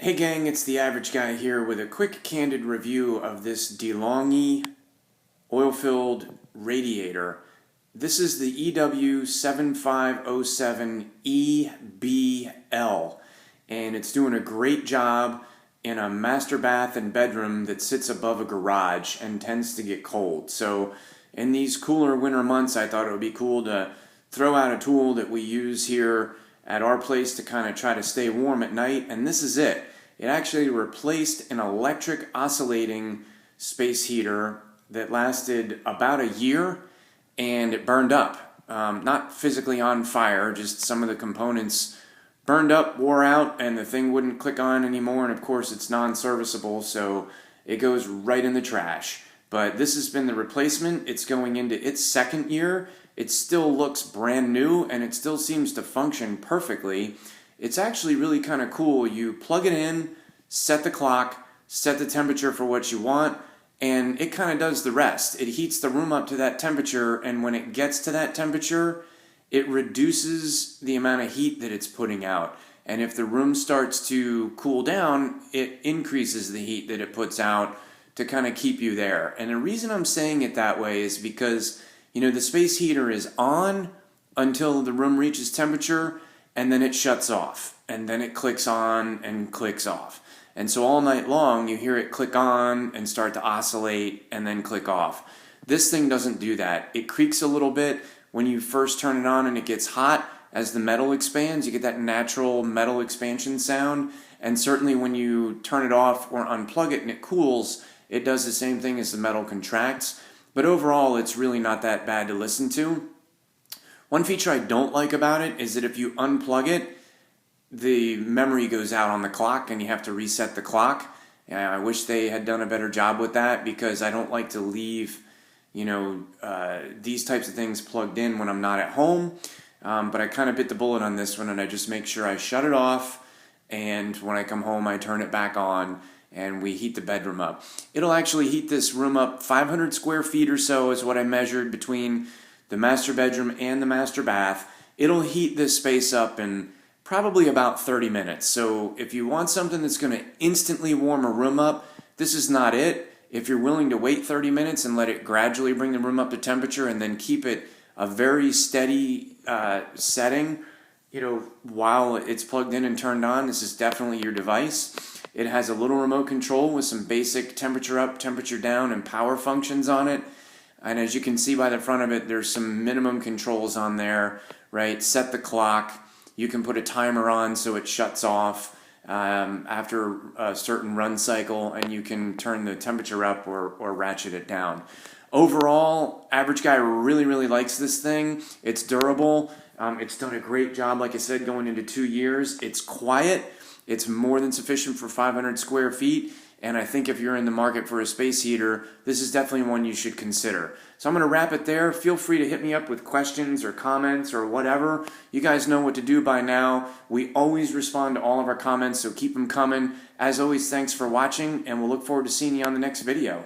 Hey gang, it's the Average Guy here with a quick candid review of this DeLonghi oil-filled radiator. This is the EW7507EBL, and it's doing a great job in a master bath and bedroom that sits above a garage and tends to get cold. So in these cooler winter months, I thought it would be cool to throw out a tool that we use here at our place to kind of try to stay warm at night, and this is it. It actually replaced an electric oscillating space heater that lasted about a year, and it burned up. Not physically on fire, just some of the components burned up, wore out, and the thing wouldn't click on anymore, and of course it's non-serviceable, so it goes right in the trash. But this has been the replacement. It's going into its second year. It still looks brand new, and it still seems to function perfectly. It's actually really kind of cool. You plug it in, set the clock, set the temperature for what you want, and it kind of does the rest. It heats the room up to that temperature, and when it gets to that temperature, it reduces the amount of heat that it's putting out. And if the room starts to cool down, it increases the heat that it puts out to kind of keep you there. And the reason I'm saying it that way is because, you know, the space heater is on until the room reaches temperature, and then it shuts off, and then it clicks on and clicks off. And so all night long, you hear it click on and start to oscillate and then click off. This thing doesn't do that. It creaks a little bit when you first turn it on and it gets hot. As the metal expands, you get that natural metal expansion sound. And certainly when you turn it off or unplug it and it cools, it does the same thing as the metal contracts. But overall, it's really not that bad to listen to. One feature I don't like about it is that if you unplug it, the memory goes out on the clock and you have to reset the clock. I wish they had done a better job with that, because I don't like to leave, these types of things plugged in when I'm not at home. But I kind of bit the bullet on this one, and I just make sure I shut it off, and when I come home I turn it back on and we heat the bedroom up. It'll actually heat this room up 500 square feet or so is what I measured between the master bedroom and the master bath. It'll heat this space up in probably about 30 minutes. So if you want something that's going to instantly warm a room up, this is not it. If you're willing to wait 30 minutes and let it gradually bring the room up to temperature and then keep it a very steady setting, while it's plugged in and turned on, this is definitely your device. It has a little remote control with some basic temperature up, temperature down, and power functions on it. And as you can see by the front of it, there's some minimum controls on there, right? Set the clock. You can put a timer on so it shuts off after a certain run cycle, and you can turn the temperature up or ratchet it down. Overall, Average Guy really, really likes this thing. It's durable. It's done a great job, like I said, going into 2 years. It's quiet. It's more than sufficient for 500 square feet. And I think if you're in the market for a space heater, this is definitely one you should consider. So I'm going to wrap it there. Feel free to hit me up with questions or comments or whatever. You guys know what to do by now. We always respond to all of our comments, so keep them coming. As always, thanks for watching, and we'll look forward to seeing you on the next video.